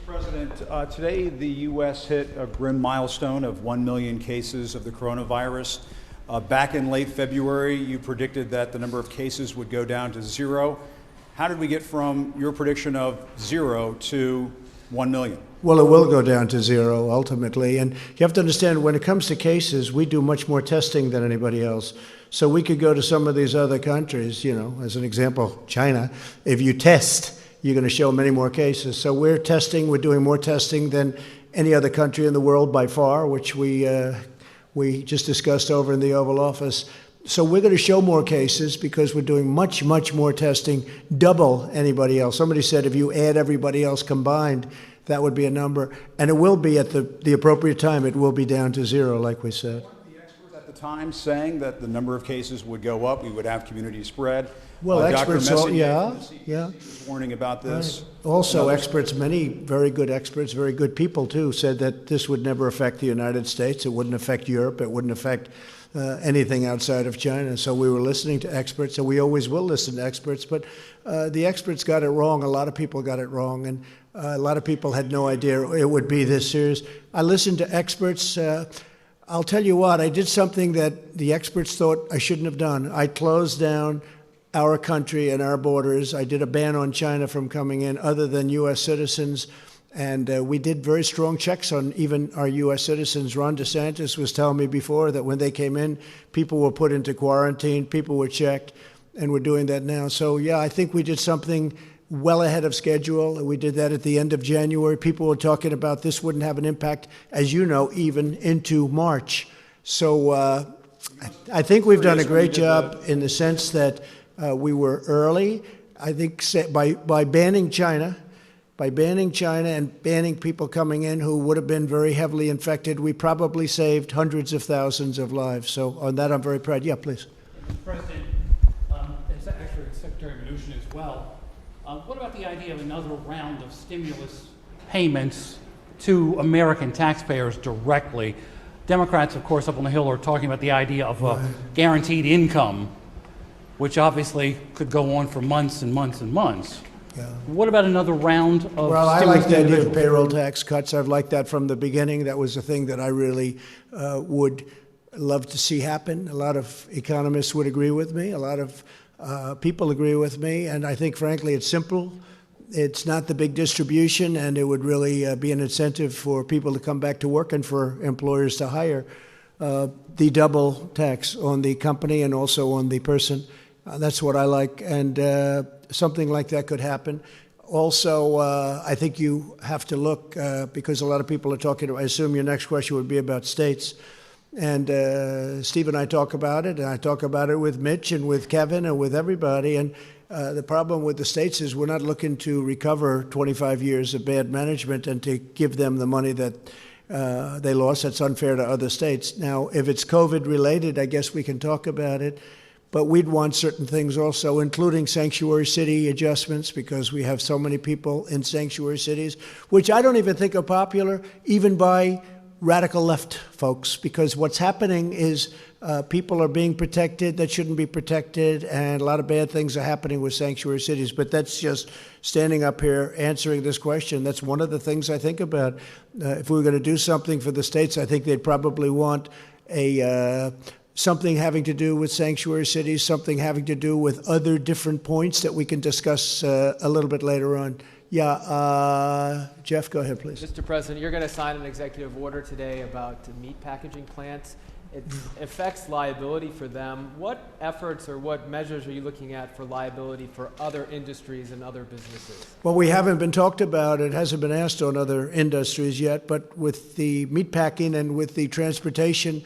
President, today the U.S. hit a grim milestone of 1 million cases of the coronavirus. Back in late February, you predicted that the number of cases would go down to 0. How did we get from your prediction of 0 to 1 million? Well, it will go down to 0 ultimately. And you have to understand, when it comes to cases, we do much more testing than anybody else. So we could go to some of these other countries, as an example, China. If you test, you're going to show many more cases. So we're doing more testing than any other country in the world by far, which we just discussed over in the Oval Office. So we're going to show more cases because we're doing much, much more testing, double anybody else. Somebody said if you add everybody else combined, that would be a number. And it will be at the appropriate time, it will be down to 0, like we said. Weren't the experts at the time saying that the number of cases would go up, we would have community spread? Well, experts, yeah. Was warning about this. Right. Also, experts, many very good experts, very good people too, said that this would never affect the United States. It wouldn't affect Europe. It wouldn't affect anything outside of China. So we were listening to experts, and we always will listen to experts. But the experts got it wrong. A lot of people got it wrong, and a lot of people had no idea it would be this serious. I listened to experts. I'll tell you what, I did something that the experts thought I shouldn't have done. I closed down our country and our borders. I did a ban on China from coming in other than U.S. citizens. And we did very strong checks on even our U.S. citizens. Ron DeSantis was telling me before that when they came in, people were put into quarantine, people were checked, and we're doing that now. So, yeah, I think we did something well ahead of schedule. We did that at the end of January. People were talking about this wouldn't have an impact, as you know, even into March. So I think we've done a great job in the sense that we were early. I think by banning China and banning people coming in who would have been very heavily infected, we probably saved hundreds of thousands of lives. So on that, I'm very proud. Yeah, please. Mr. President, it's actually Secretary Mnuchin as well. What about the idea of another round of stimulus payments to American taxpayers directly? Democrats, of course, up on the Hill are talking about the idea of guaranteed income, which obviously could go on for months and months and months. Yeah. What about another round of Well, I like the idea of payroll tax cuts. I've liked that from the beginning. That was a thing that I really would love to see happen. A lot of economists would agree with me. A lot of people agree with me. And I think, frankly, it's simple. It's not the big distribution, and it would really be an incentive for people to come back to work and for employers to hire. The double tax on the company and also on the person. That's what I like, and something like that could happen. Also, I think you have to look, because a lot of people are talking, I assume your next question would be about states. And Steve and I talk about it, and I talk about it with Mitch and with Kevin and with everybody. And the problem with the states is we're not looking to recover 25 years of bad management and to give them the money that they lost. That's unfair to other states. Now, if it's COVID-related, I guess we can talk about it. But we'd want certain things also, including sanctuary city adjustments, because we have so many people in sanctuary cities, which I don't even think are popular, even by radical left folks, because what's happening is people are being protected that shouldn't be protected, and a lot of bad things are happening with sanctuary cities. But that's just standing up here answering this question. That's one of the things I think about. If we were going to do something for the states, I think they'd probably want something having to do with sanctuary cities, something having to do with other different points that we can discuss a little bit later on. Yeah, Jeff, go ahead, please. Mr. President, you're going to sign an executive order today about meat packaging plants. It affects liability for them. What efforts or what measures are you looking at for liability for other industries and other businesses? Well, we haven't been talked about. It hasn't been asked on other industries yet. But with the meat packing and with the transportation,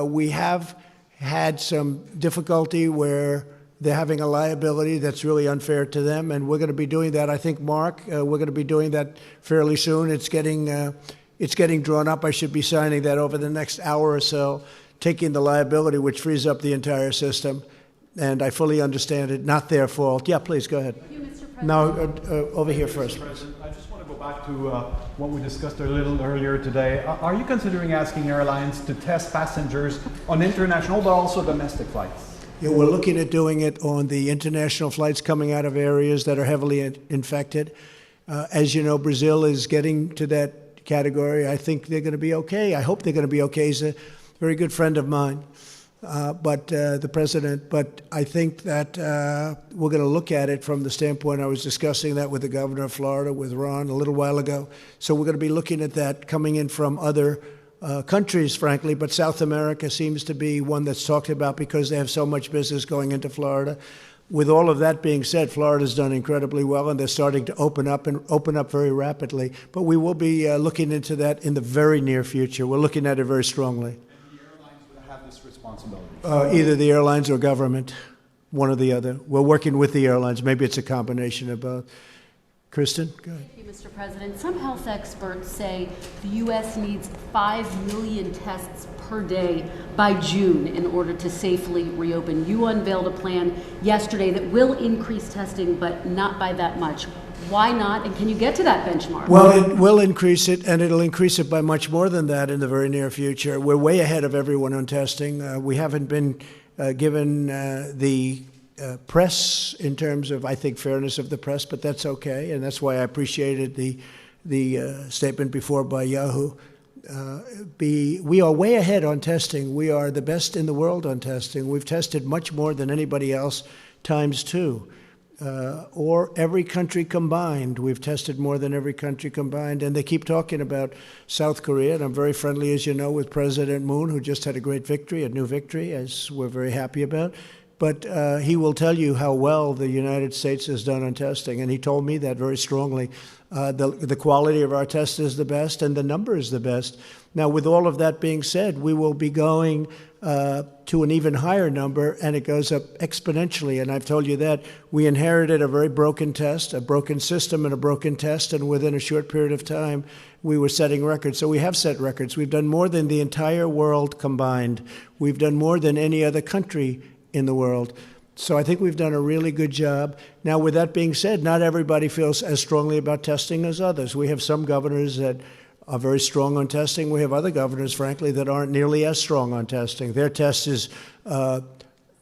we have had some difficulty where they're having a liability that's really unfair to them, and we're going to be doing that. I think, Mark, we're going to be doing that fairly soon. It's getting drawn up. I should be signing that over the next hour or so, taking the liability, which frees up the entire system. And I fully understand it. Not their fault. Yeah, please go ahead. Thank you, Mr. President. Now, over here first. Mr. President, I just want to go back to what we discussed a little earlier today. Are you considering asking airlines to test passengers on international but also domestic flights? Yeah, we're looking at doing it on the international flights coming out of areas that are heavily infected. As you know, Brazil is getting to that category. I think they're going to be okay. I hope they're going to be okay. He's a very good friend of mine, the president. But I think that we're going to look at it from the standpoint, I was discussing that with the governor of Florida, with Ron, a little while ago. So we're going to be looking at that coming in from other countries, frankly, but South America seems to be one that's talked about because they have so much business going into Florida. With all of that being said, Florida's done incredibly well, and they're starting to open up very rapidly. But we will be looking into that in the very near future. We're looking at it very strongly. And the airlines will have this responsibility. Either the airlines or government, one or the other. We're working with the airlines. Maybe it's a combination of both. Kristen, go ahead. Thank you, Mr. President. Some health experts say the U.S. needs 5 million tests per day by June in order to safely reopen. You unveiled a plan yesterday that will increase testing, but not by that much. Why not? And can you get to that benchmark? Well, it will increase it, and it'll increase it by much more than that in the very near future. We're way ahead of everyone on testing. We haven't been given the press in terms of, I think, fairness of the press, but that's okay, and that's why I appreciated the statement before by Yahoo. We are way ahead on testing. We are the best in the world on testing. We've tested much more than anybody else, times 2. Or every country combined. We've tested more than every country combined. And they keep talking about South Korea, and I'm very friendly, as you know, with President Moon, who just had a great victory, a new victory, as we're very happy about. But he will tell you how well the United States has done on testing, and he told me that very strongly. The quality of our test is the best, and the number is the best. Now, with all of that being said, we will be going to an even higher number, and it goes up exponentially. And I've told you that. We inherited a very broken test, a broken system and a broken test, and within a short period of time, we were setting records. So we have set records. We've done more than the entire world combined. We've done more than any other country in the world. So I think we've done a really good job. Now, with that being said, not everybody feels as strongly about testing as others. We have some governors that are very strong on testing. We have other governors, frankly, that aren't nearly as strong on testing. Their test is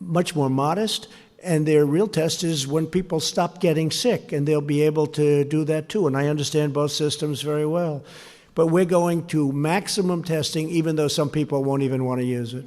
much more modest, and their real test is when people stop getting sick, and they'll be able to do that too. And I understand both systems very well. But we're going to maximum testing, even though some people won't even want to use it.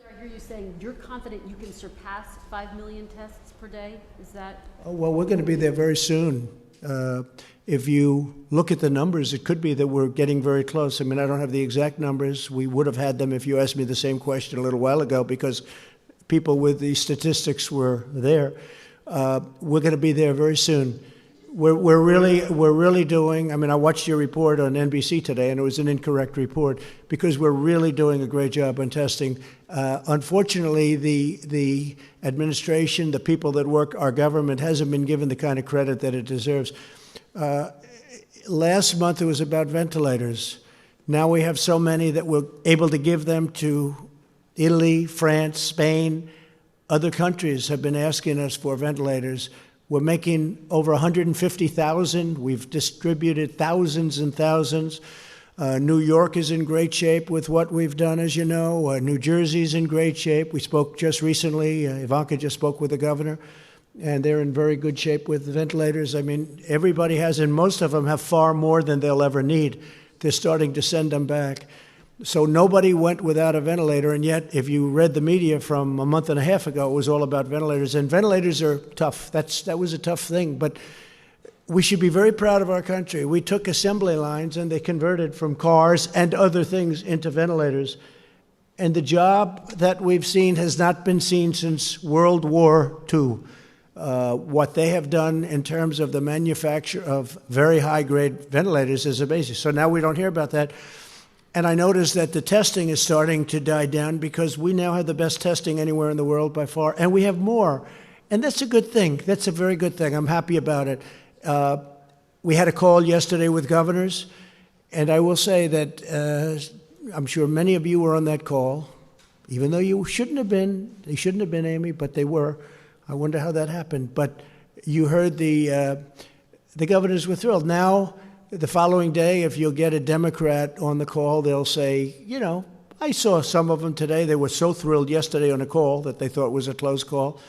I hear you saying you're confident you can surpass 5 million tests per day. Is that? Oh, well, we're going to be there very soon. If you look at the numbers, it could be that we're getting very close. I mean, I don't have the exact numbers. We would have had them if you asked me the same question a little while ago, because people with the statistics were there. We're going to be there very soon. We're really doing. I mean, I watched your report on NBC today, and it was an incorrect report because we're really doing a great job on testing. Unfortunately, the administration, the people that work our government, hasn't been given the kind of credit that it deserves. Last month it was about ventilators. Now we have so many that we're able to give them to Italy, France, Spain. Other countries have been asking us for ventilators. We're making over 150,000. We've distributed thousands and thousands. New York is in great shape with what we've done, as you know. New Jersey's in great shape. We spoke just recently. Ivanka just spoke with the governor, and they're in very good shape with the ventilators. I mean, everybody has, and most of them have far more than they'll ever need. They're starting to send them back. So nobody went without a ventilator, and yet if you read the media from a month and a half ago, it was all about ventilators, and ventilators are tough. That was a tough thing, but we should be very proud of our country. We took assembly lines, and they converted from cars and other things into ventilators, and the job that we've seen has not been seen since World War II. What they have done in terms of the manufacture of very high-grade ventilators is amazing. So now we don't hear about that. And I noticed that the testing is starting to die down because we now have the best testing anywhere in the world by far, and we have more. And that's a good thing. That's a very good thing. I'm happy about it. We had a call yesterday with governors, and I will say that I'm sure many of you were on that call, even though you shouldn't have been. They shouldn't have been, Amy, but they were. I wonder how that happened. But you heard the governors were thrilled. Now, the following day, if you'll get a Democrat on the call, they'll say, you know, I saw some of them today. They were so thrilled yesterday on a call that they thought it was a close call.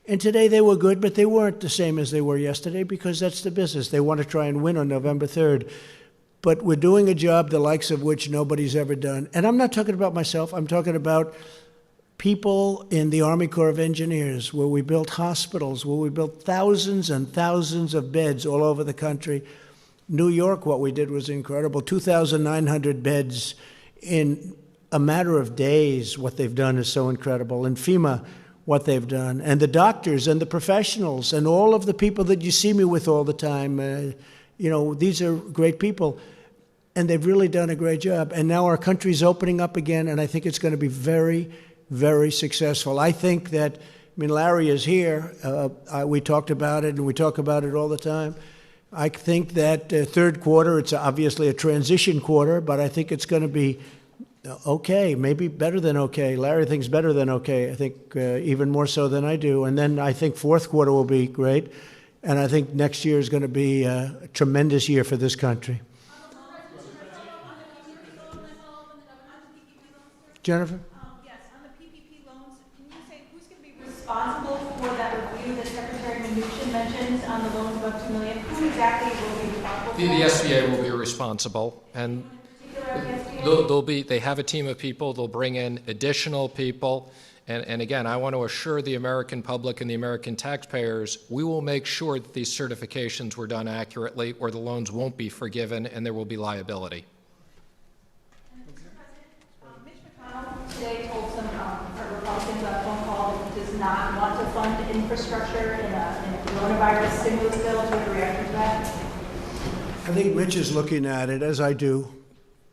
And today they were good, but they weren't the same as they were yesterday because that's the business. They want to try and win on November 3rd. But we're doing a job the likes of which nobody's ever done. And I'm not talking about myself. I'm talking about people in the Army Corps of Engineers, where we built hospitals, where we built thousands and thousands of beds all over the country. New York, what we did was incredible. 2,900 beds in a matter of days. What they've done is so incredible. And FEMA, what they've done. And the doctors and the professionals and all of the people that you see me with all the time. These are great people. And they've really done a great job. And now our country's opening up again, and I think it's going to be very, very successful. I think that, Larry is here. We talked about it, and we talk about it all the time. I think that third quarter, it's obviously a transition quarter, but I think it's going to be okay, maybe better than okay. Larry thinks better than okay. I think even more so than I do. And then I think fourth quarter will be great. And I think next year is going to be a tremendous year for this country. Jennifer? Yes, on the PPP loans, can you say who's going to be responsible for that review that Secretary Mnuchin mentioned on the loans above $2 million? Who exactly will be responsible? The SBA will be responsible, and they have a team of people. They'll bring in additional people, and again, I want to assure the American public and the American taxpayers we will make sure that these certifications were done accurately, or the loans won't be forgiven, and there will be liability. Today told some Republicans on a phone call that he does not want to fund infrastructure in a coronavirus stimulus bill. Do you have a reaction to that? I think Mitch is looking at it, as I do,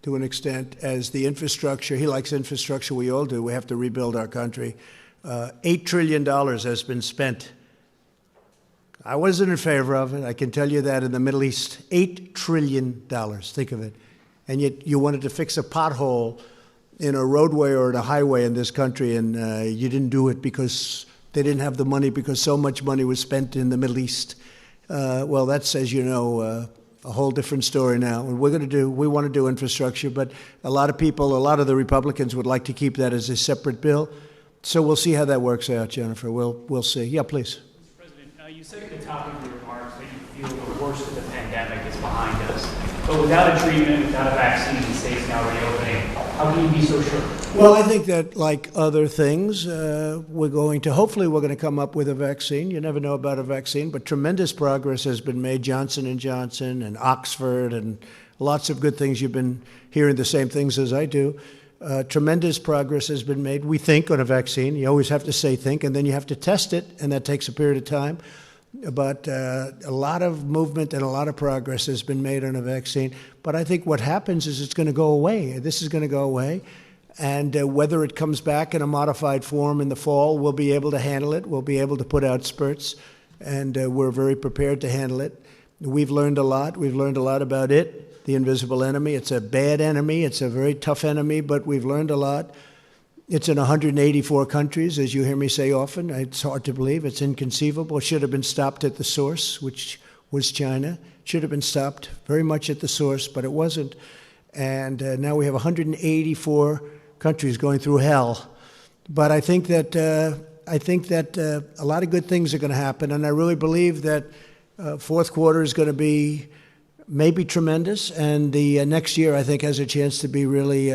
to an extent, as the infrastructure. He likes infrastructure. We all do. We have to rebuild our country. $8 trillion has been spent. I wasn't in favor of it. I can tell you that in the Middle East. $8 trillion. Think of it. And yet you wanted to fix a pothole in a roadway or in a highway in this country, and you didn't do it because they didn't have the money, because so much money was spent in the Middle East. Well, that's, as you know, a whole different story now. And we want to do infrastructure, but a lot of the Republicans would like to keep that as a separate bill. So we'll see how that works out, Jennifer. We'll see. Yeah, please. Mr. President, you said at the top of your remarks that you feel the worst of the pandemic is behind us. But without a treatment, without a vaccine, the state's now reopening. How can you be so sure? Well, I think that, like other things, hopefully we're going to come up with a vaccine. You never know about a vaccine, but tremendous progress has been made. Johnson & Johnson and Oxford and lots of good things. You've been hearing the same things as I do. Tremendous progress has been made, we think, on a vaccine. You always have to say think, and then you have to test it, and that takes a period of time. But a lot of movement and a lot of progress has been made on a vaccine. But I think what happens is it's going to go away. This is going to go away. And whether it comes back in a modified form in the fall, we'll be able to handle it. We'll be able to put out spurts. And we're very prepared to handle it. We've learned a lot. We've learned a lot about it, the invisible enemy. It's a bad enemy. It's a very tough enemy, but we've learned a lot. It's in 184 countries, as you hear me say often. It's hard to believe. It's inconceivable. It should have been stopped at the source, which was China. It should have been stopped very much at the source, but it wasn't. And now we have 184 countries going through hell. But I think that a lot of good things are going to happen, and I really believe that fourth quarter is going to be maybe tremendous, and the next year I think has a chance to be really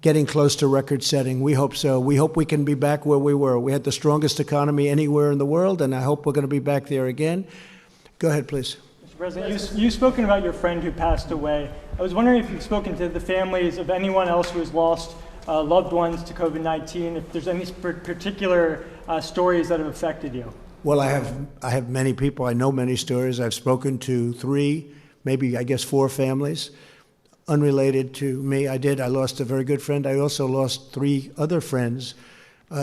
getting close to record setting. We hope so. We hope we can be back where we were. We had the strongest economy anywhere in the world, and I hope we're going to be back there again. Go ahead, please. Mr. President, you've spoken about your friend who passed away. I was wondering if you've spoken to the families of anyone else who has lost loved ones to COVID-19, if there's any particular stories that have affected you. Well, I have many people. I know many stories. I've spoken to 3, maybe I guess 4 families. Unrelated to me. I lost a very good friend. I also lost 3 other friends, 2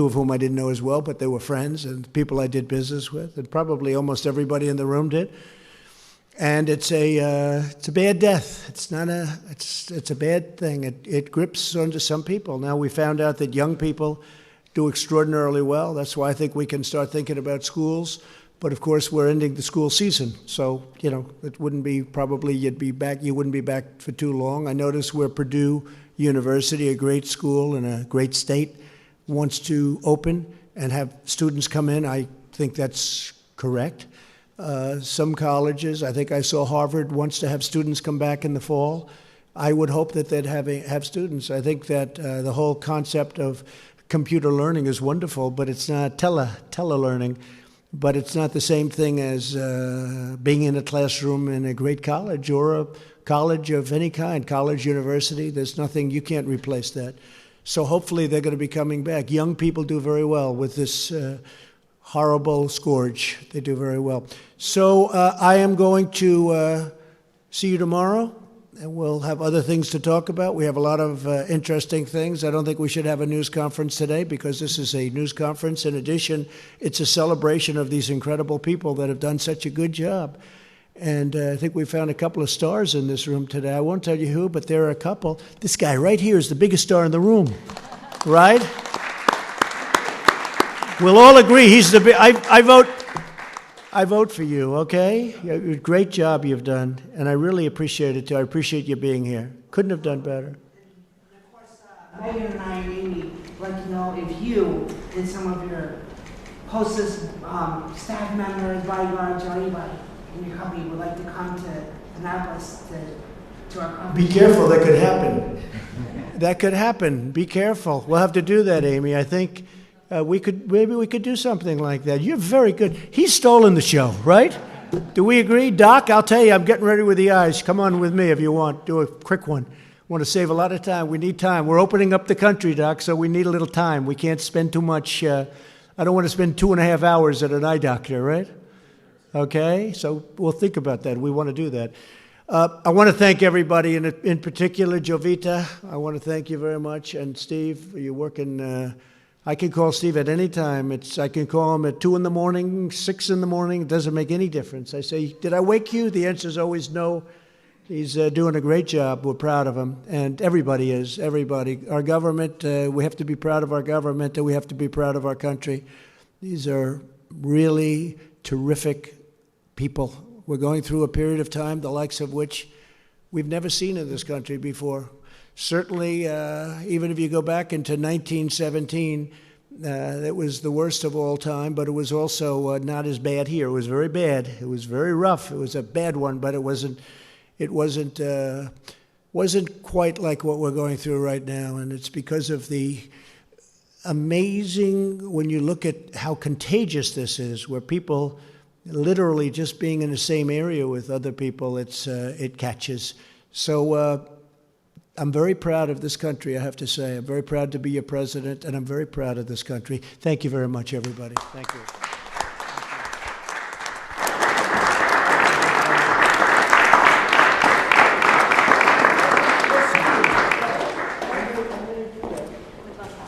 of whom I didn't know as well, but they were friends and people I did business with, and probably almost everybody in the room did. And it's a bad death. It's a bad thing. It grips onto some people. Now we found out that young people do extraordinarily well. That's why I think we can start thinking about schools. But of course, we're ending the school season, so it wouldn't be you wouldn't be back for too long. I noticed where Purdue University, a great school in a great state, wants to open, and have students come in. I think that's correct. Some colleges, I think I saw Harvard wants to have students come back in the fall. I would hope that they'd have students. I think that the whole concept of computer learning is wonderful, but it's not tele-learning. But it's not the same thing as being in a classroom in a great college or a college of any kind, college, university. There's nothing, you can't replace that. So hopefully they're going to be coming back. Young people do very well with this horrible scourge. They do very well. So I am going to see you tomorrow, and we'll have other things to talk about. We have a lot of interesting things. I don't think we should have a news conference today because this is a news conference. In addition, it's a celebration of these incredible people that have done such a good job. And I think we found a couple of stars in this room today. I won't tell you who, but there are a couple. This guy right here is the biggest star in the room, right? We'll all agree he's the big. I vote for you, okay? Great job you've done, and I really appreciate it, too. I appreciate you being here. Couldn't have done better. And of course, Megan and I and Amy would like to know if you and some of your hostess staff members, bodyguards, or anybody in your company would like to come to Annapolis to our company. Be careful, that could happen. That could happen. Be careful. We'll have to do that, Amy. I think maybe we could do something like that. You're very good. He's stolen the show, right? Do we agree? Doc, I'll tell you, I'm getting ready with the eyes. Come on with me if you want. Do a quick one. Want to save a lot of time. We need time. We're opening up the country, Doc, so we need a little time. We can't spend too much. I don't want to spend 2.5 hours at an eye doctor, right? Okay, so we'll think about that. We want to do that. I want to thank everybody, in particular, Jovita. I want to thank you very much. And Steve, you're working. I can call Steve at any time. I can call him at 2 in the morning, 6 in the morning. It doesn't make any difference. I say, did I wake you? The answer is always no. He's doing a great job. We're proud of him. And everybody is, everybody. Our government, we have to be proud of our government, and we have to be proud of our country. These are really terrific people. We're going through a period of time, the likes of which we've never seen in this country before. Certainly, even if you go back into 1917, that was the worst of all time, but it was also not as bad here. It was very bad. It was very rough. It was a bad one, but it wasn't quite like what we're going through right now. And it's because of the amazing, when you look at how contagious this is, where people literally just being in the same area with other people, it catches. So I'm very proud of this country, I have to say. I'm very proud to be your president, and I'm very proud of this country. Thank you very much, everybody. Thank you.